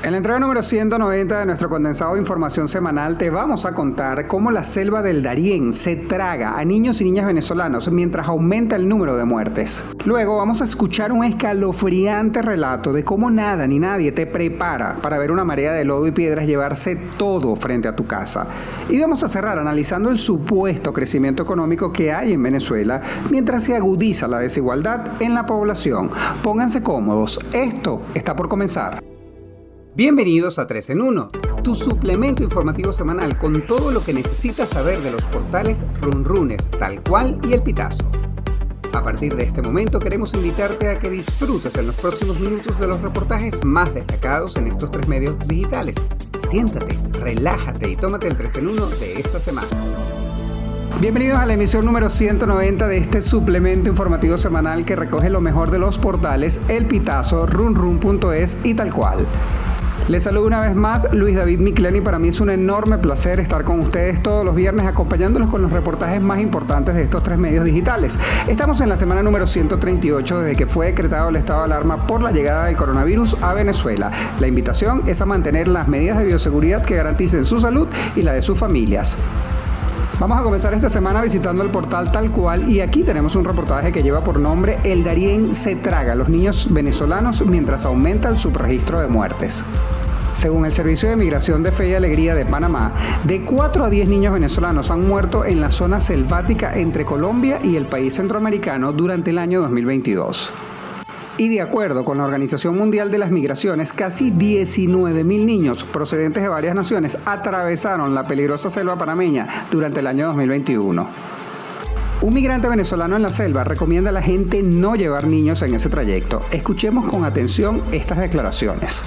En la entrega número 190 de nuestro condensado de información semanal te vamos a contar cómo la selva del Darién se traga a niños y niñas venezolanos mientras aumenta el número de muertes. Luego vamos a escuchar un escalofriante relato de cómo nada ni nadie te prepara para ver una marea de lodo y piedras llevarse todo frente a tu casa. Y vamos a cerrar analizando el supuesto crecimiento económico que hay en Venezuela mientras se agudiza la desigualdad en la población. Pónganse cómodos, esto está por comenzar. Bienvenidos a 3 en 1, tu suplemento informativo semanal con todo lo que necesitas saber de los portales Runrunes, Tal Cual y El Pitazo. A partir de este momento queremos invitarte a que disfrutes en los próximos minutos de los reportajes más destacados en estos 3 medios digitales. Siéntate, relájate y tómate el 3 en 1 de esta semana. Bienvenidos a la emisión número 190 de este suplemento informativo semanal que recoge lo mejor de los portales El Pitazo, runrun.es y Tal Cual. Les saludo una vez más, Luis David Miclén, y para mí es un enorme placer estar con ustedes todos los viernes acompañándolos con los reportajes más importantes de estos 3 medios digitales. Estamos en la semana número 138 desde que fue decretado el estado de alarma por la llegada del coronavirus a Venezuela. La invitación es a mantener las medidas de bioseguridad que garanticen su salud y la de sus familias. Vamos a comenzar esta semana visitando el portal Tal Cual y aquí tenemos un reportaje que lleva por nombre El Darién se traga a los niños venezolanos mientras aumenta el subregistro de muertes. Según el Servicio de Migración de Fe y Alegría de Panamá, de 4 a 10 niños venezolanos han muerto en la zona selvática entre Colombia y el país centroamericano durante el año 2022. Y de acuerdo con la Organización Mundial de las Migraciones, casi 19.000 niños procedentes de varias naciones atravesaron la peligrosa selva panameña durante el año 2021. Un migrante venezolano en la selva recomienda a la gente no llevar niños en ese trayecto. Escuchemos con atención estas declaraciones.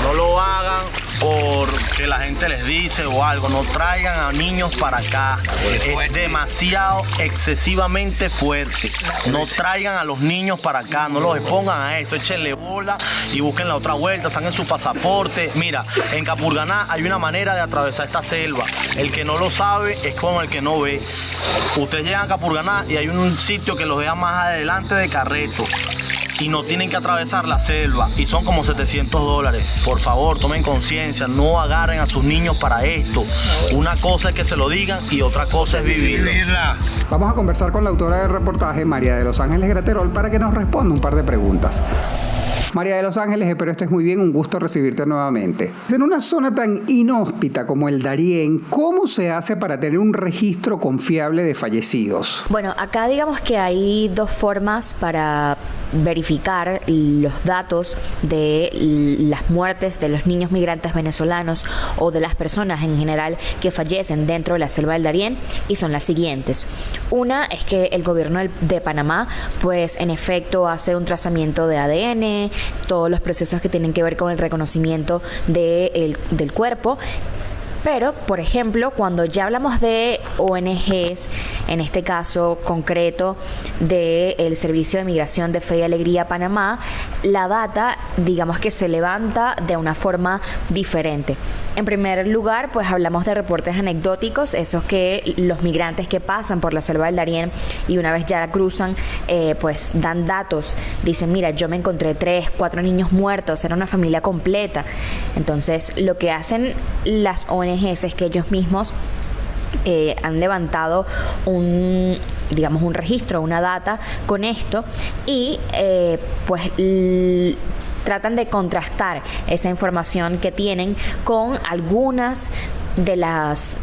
No lo hagan porque la gente les dice o algo, no traigan a niños para acá, es demasiado, excesivamente fuerte. No traigan a los niños para acá, no los expongan a esto, échenle bola y busquen la otra vuelta, saquen su pasaporte. Mira, en Capurganá hay una manera de atravesar esta selva, el que no lo sabe es como el que no ve. Ustedes llegan a Capurganá y hay un sitio que los deja más adelante de Carreto. Y no tienen que atravesar la selva y son como $700. Por favor, tomen conciencia, no agarren a sus niños para esto. Una cosa es que se lo digan y otra cosa es vivirla. Vamos a conversar con la autora del reportaje, María de los Ángeles Graterol, para que nos responda un par de preguntas. María de los Ángeles, espero estés muy bien, un gusto recibirte nuevamente. En una zona tan inhóspita como el Darién, ¿cómo se hace para tener un registro confiable de fallecidos? Bueno, acá digamos que hay 2 formas para verificar los datos de las muertes de los niños migrantes venezolanos o de las personas en general que fallecen dentro de la selva del Darién, y son las siguientes. Una es que el gobierno de Panamá, pues en efecto hace un trazamiento de ADN, todos los procesos que tienen que ver con el reconocimiento del cuerpo. Pero, por ejemplo, cuando ya hablamos de ONGs, en este caso concreto del Servicio de Migración de Fe y Alegría Panamá, la data, digamos que se levanta de una forma diferente. En primer lugar, pues hablamos de reportes anecdóticos, esos que los migrantes que pasan por la selva del Darién y una vez ya la cruzan, pues dan datos. Dicen, mira, yo me encontré 3, 4 niños muertos, era una familia completa. Entonces, lo que hacen las ONGs es que ellos mismos han levantado un registro, una data con esto y pues tratan de contrastar esa información que tienen con algunas de las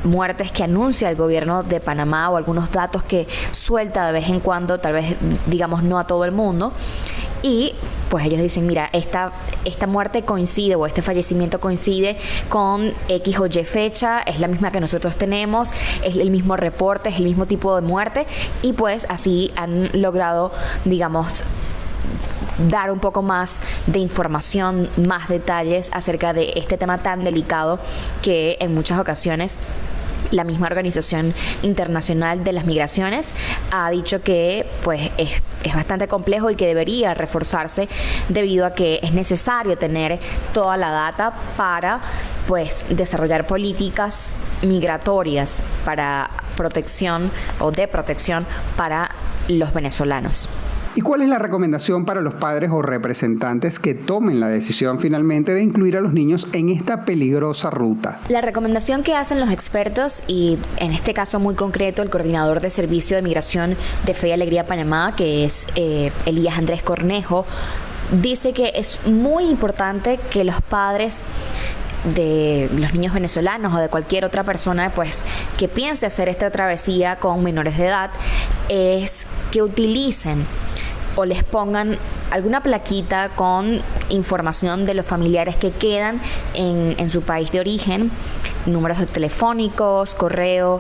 muertes que anuncia el gobierno de Panamá o algunos datos que suelta de vez en cuando, tal vez digamos no a todo el mundo. Y pues ellos dicen, mira, esta muerte coincide o este fallecimiento coincide con X o Y fecha, es la misma que nosotros tenemos, es el mismo reporte, es el mismo tipo de muerte, y pues así han logrado, digamos, dar un poco más de información, más detalles acerca de este tema tan delicado que en muchas ocasiones la misma Organización Internacional de las Migraciones ha dicho que pues es bastante complejo y que debería reforzarse debido a que es necesario tener toda la data para pues desarrollar políticas migratorias para protección o de protección para los venezolanos. ¿Y cuál es la recomendación para los padres o representantes que tomen la decisión finalmente de incluir a los niños en esta peligrosa ruta? La recomendación que hacen los expertos, y en este caso muy concreto el coordinador de Servicio de Migración de Fe y Alegría Panamá, que es Elías Andrés Cornejo, dice que es muy importante que los padres de los niños venezolanos o de cualquier otra persona pues que piense hacer esta travesía con menores de edad es que utilicen o les pongan alguna plaquita con información de los familiares que quedan en su país de origen, números telefónicos, correo,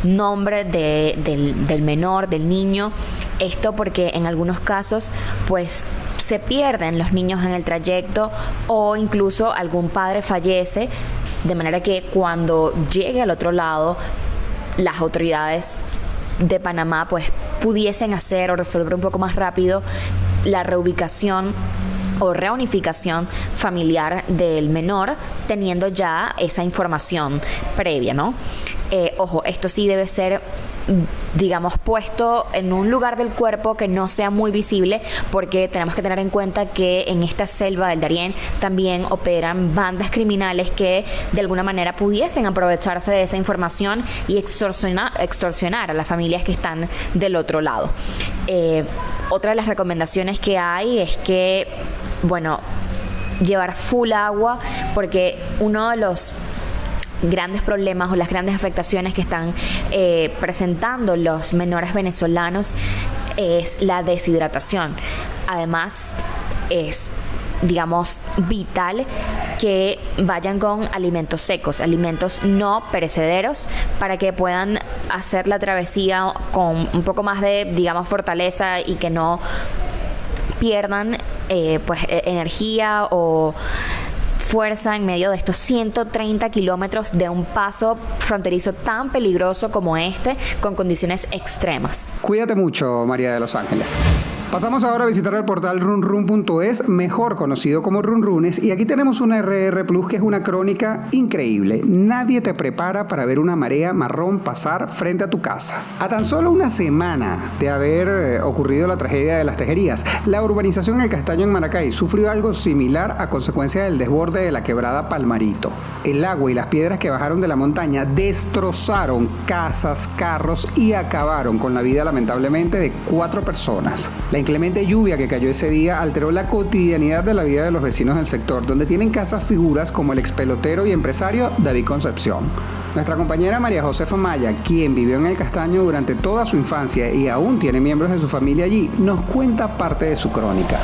nombre del menor, del niño. Esto porque en algunos casos pues se pierden los niños en el trayecto o incluso algún padre fallece, de manera que cuando llegue al otro lado las autoridades de Panamá pues pudiesen hacer o resolver un poco más rápido la reubicación o reunificación familiar del menor, teniendo ya esa información previa, ¿no? Ojo, esto sí debe ser, digamos, puesto en un lugar del cuerpo que no sea muy visible, porque tenemos que tener en cuenta que en esta selva del Darién también operan bandas criminales que de alguna manera pudiesen aprovecharse de esa información y extorsionar a las familias que están del otro lado. Otra de las recomendaciones que hay es que, bueno, llevar full agua, porque uno de los grandes problemas o las grandes afectaciones que están presentando los menores venezolanos es la deshidratación. Además, es, digamos, vital que vayan con alimentos secos, alimentos no perecederos, para que puedan hacer la travesía con un poco más de, digamos, fortaleza y que no pierdan energía o fuerza en medio de estos 130 kilómetros de un paso fronterizo tan peligroso como este, con condiciones extremas. Cuídate mucho, María de los Ángeles. Pasamos ahora a visitar el portal runrun.es, mejor conocido como Runrunes, y aquí tenemos una RR Plus que es una crónica increíble. Nadie te prepara para ver una marea marrón pasar frente a tu casa. A tan solo una semana de haber ocurrido la tragedia de las Tejerías, la urbanización El Castaño en Maracay sufrió algo similar a consecuencia del desborde de la quebrada Palmarito. El agua y las piedras que bajaron de la montaña destrozaron casas, carros y acabaron con la vida lamentablemente de 4 personas. La inclemente lluvia que cayó ese día alteró la cotidianidad de la vida de los vecinos del sector, donde tienen casas figuras como el expelotero y empresario David Concepción. Nuestra compañera María Josefa Maya, quien vivió en El Castaño durante toda su infancia y aún tiene miembros de su familia allí, nos cuenta parte de su crónica.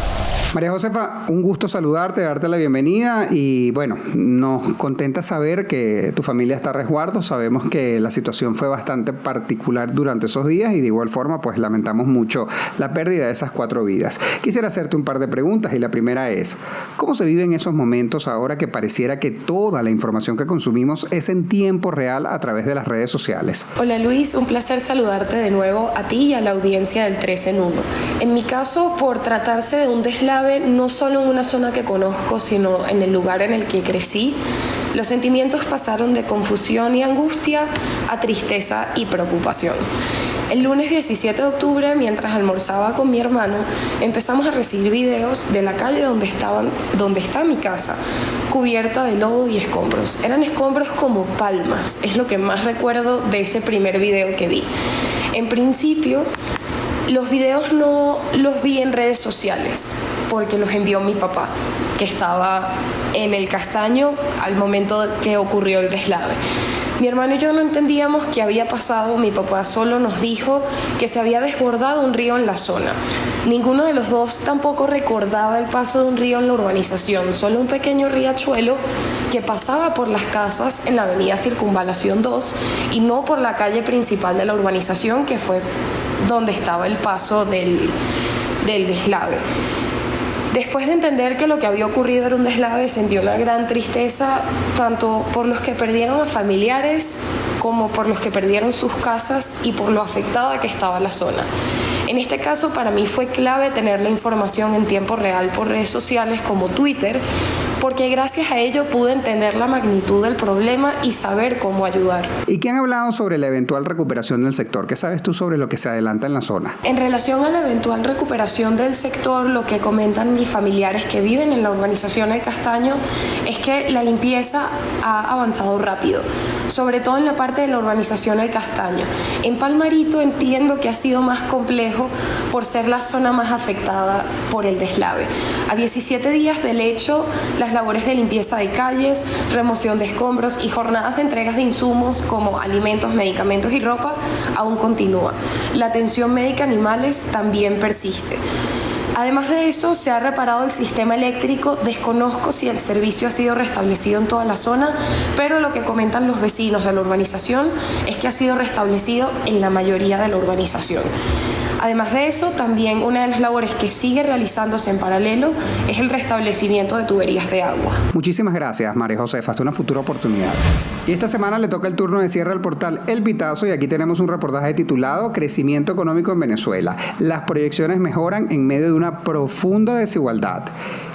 María Josefa, un gusto saludarte, darte la bienvenida y bueno, nos contenta saber que tu familia está a resguardo. Sabemos que la situación fue bastante particular durante esos días y de igual forma pues lamentamos mucho la pérdida de esas 4 vidas. Quisiera hacerte un par de preguntas y la primera es, ¿cómo se viven esos momentos ahora que pareciera que toda la información que consumimos es en tiempo real a través de las redes sociales? Hola Luis, un placer saludarte de nuevo a ti y a la audiencia del 3 en 1. En mi caso, por tratarse de un deslave no solo en una zona que conozco, sino en el lugar en el que crecí, los sentimientos pasaron de confusión y angustia a tristeza y preocupación. El lunes 17 de octubre, mientras almorzaba con mi hermano, empezamos a recibir videos de la calle donde está mi casa, cubierta de lodo y escombros. Eran escombros como palmas, es lo que más recuerdo de ese primer video que vi. En principio, los videos no los vi en redes sociales, porque los envió mi papá, que estaba en El Castaño al momento que ocurrió el deslave. Mi hermano y yo no entendíamos qué había pasado. Mi papá solo nos dijo que se había desbordado un río en la zona. Ninguno de los dos tampoco recordaba el paso de un río en la urbanización, solo un pequeño riachuelo que pasaba por las casas en la avenida Circunvalación 2 y no por la calle principal de la urbanización, que fue donde estaba el paso del deslave. Después de entender que lo que había ocurrido era un deslave, sentí una gran tristeza, tanto por los que perdieron a familiares como por los que perdieron sus casas y por lo afectada que estaba la zona. En este caso, para mí fue clave tener la información en tiempo real por redes sociales como Twitter, porque gracias a ello pude entender la magnitud del problema y saber cómo ayudar. ¿Y qué han hablado sobre la eventual recuperación del sector? ¿Qué sabes tú sobre lo que se adelanta en la zona? En relación a la eventual recuperación del sector, lo que comentan mis familiares que viven en la urbanización El Castaño es que la limpieza ha avanzado rápido, sobre todo en la parte de la urbanización El Castaño. En Palmarito entiendo que ha sido más complejo por ser la zona más afectada por el deslave. A 17 días del hecho, las labores de limpieza de calles, remoción de escombros y jornadas de entregas de insumos como alimentos, medicamentos y ropa aún continúan. La atención médica a animales también persiste. Además de eso, se ha reparado el sistema eléctrico. Desconozco si el servicio ha sido restablecido en toda la zona, pero lo que comentan los vecinos de la urbanización es que ha sido restablecido en la mayoría de la urbanización. Además de eso, también una de las labores que sigue realizándose en paralelo es el restablecimiento de tuberías de agua. Muchísimas gracias, María Josefa. Hasta una futura oportunidad. Y esta semana le toca el turno de cierre al portal El Pitazo y aquí tenemos un reportaje titulado Crecimiento económico en Venezuela. Las proyecciones mejoran en medio de una profunda desigualdad.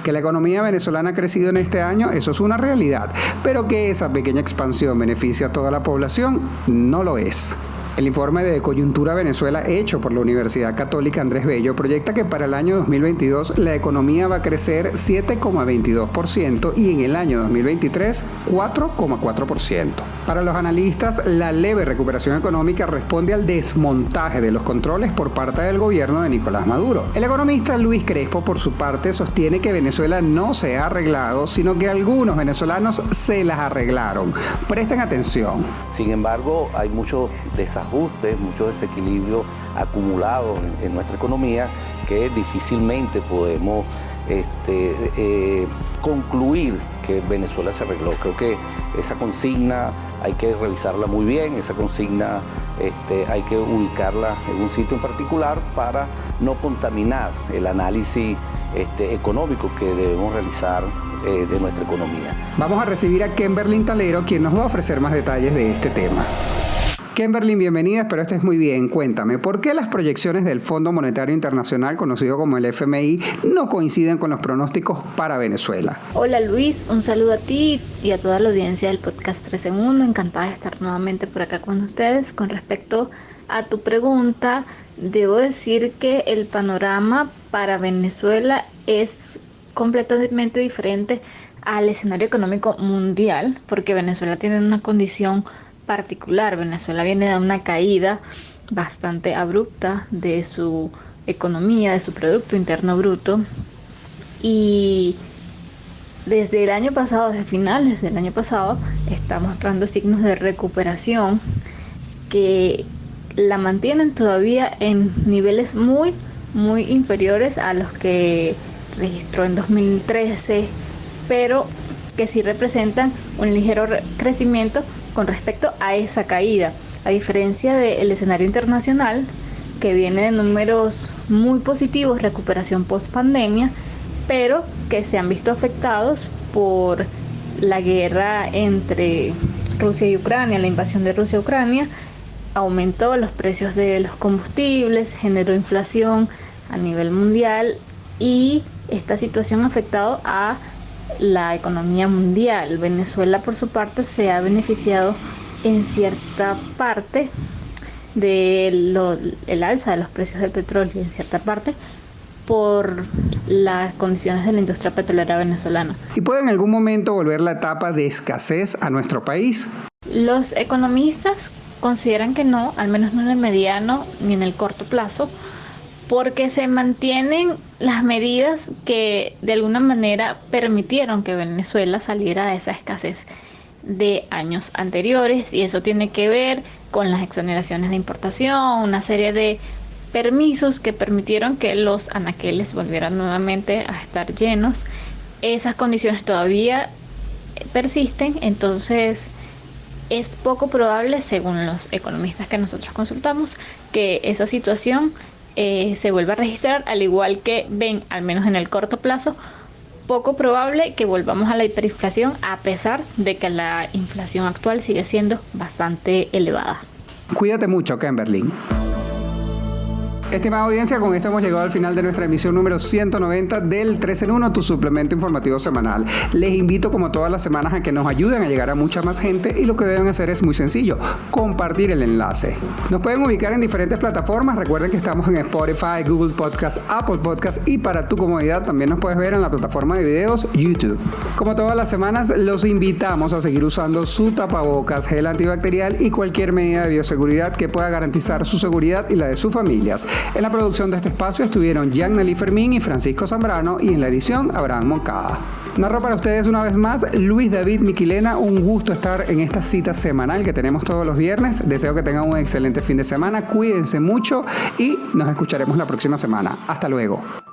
Que la economía venezolana ha crecido en este año, eso es una realidad. Pero que esa pequeña expansión beneficia a toda la población, no lo es. El informe de Coyuntura Venezuela hecho por la Universidad Católica Andrés Bello proyecta que para el año 2022 la economía va a crecer 7,22% y en el año 2023 4,4%. Para los analistas, la leve recuperación económica responde al desmontaje de los controles por parte del gobierno de Nicolás Maduro. El economista Luis Crespo, por su parte, sostiene que Venezuela no se ha arreglado, sino que algunos venezolanos se las arreglaron. Presten atención. Sin embargo, hay muchos desajustes, muchos desequilibrios acumulados en nuestra economía que difícilmente podemos concluir que Venezuela se arregló. Creo que esa consigna hay que revisarla muy bien, esa consigna hay que ubicarla en un sitio en particular para no contaminar el análisis económico que debemos realizar de nuestra economía. Vamos a recibir a Kimberlyn Talero, quien nos va a ofrecer más detalles de este tema. Kimberlyn, bienvenida, espero estés muy bien. Cuéntame, ¿por qué las proyecciones del Fondo Monetario Internacional, conocido como el FMI, no coinciden con los pronósticos para Venezuela? Hola Luis, un saludo a ti y a toda la audiencia del podcast 3 en 1. Encantada de estar nuevamente por acá con ustedes. Con respecto a tu pregunta, debo decir que el panorama para Venezuela es completamente diferente al escenario económico mundial, porque Venezuela tiene una condición particular. Venezuela viene de una caída bastante abrupta de su economía, de su Producto Interno Bruto, y desde el año pasado, desde finales del año pasado, está mostrando signos de recuperación que la mantienen todavía en niveles muy inferiores a los que registró en 2013, pero que sí representan un ligero crecimiento con respecto a esa caída, a diferencia del escenario internacional que viene de números muy positivos, recuperación post pandemia, pero que se han visto afectados por la guerra entre Rusia y Ucrania, la invasión de Rusia a Ucrania, aumentó los precios de los combustibles, generó inflación a nivel mundial y esta situación ha afectado a la economía mundial. Venezuela, por su parte, se ha beneficiado en cierta parte del alza de los precios del petróleo, en cierta parte por las condiciones de la industria petrolera venezolana. ¿Y puede en algún momento volver la etapa de escasez a nuestro país? Los economistas consideran que no, al menos no en el mediano ni en el corto plazo, porque se mantienen las medidas que de alguna manera permitieron que Venezuela saliera de esa escasez de años anteriores, y eso tiene que ver con las exoneraciones de importación, una serie de permisos que permitieron que los anaqueles volvieran nuevamente a estar llenos. Esas condiciones todavía persisten, entonces es poco probable, según los economistas que nosotros consultamos, que esa situación se vuelva a registrar, al igual que ven, al menos en el corto plazo, poco probable que volvamos a la hiperinflación, a pesar de que la inflación actual sigue siendo bastante elevada. Cuídate mucho, Kimberlyn. Estimada audiencia, con esto hemos llegado al final de nuestra emisión número 190 del 3 en 1, tu suplemento informativo semanal. Les invito como todas las semanas a que nos ayuden a llegar a mucha más gente y lo que deben hacer es muy sencillo, compartir el enlace. Nos pueden ubicar en diferentes plataformas, recuerden que estamos en Spotify, Google Podcast, Apple Podcast y para tu comodidad también nos puedes ver en la plataforma de videos YouTube. Como todas las semanas, los invitamos a seguir usando su tapabocas, gel antibacterial y cualquier medida de bioseguridad que pueda garantizar su seguridad y la de sus familias. En la producción de este espacio estuvieron Jean-Nelly Fermín y Francisco Zambrano y en la edición Abraham Moncada. Narro para ustedes una vez más Luis David Miquilena. Un gusto estar en esta cita semanal que tenemos todos los viernes. Deseo que tengan un excelente fin de semana. Cuídense mucho y nos escucharemos la próxima semana. Hasta luego.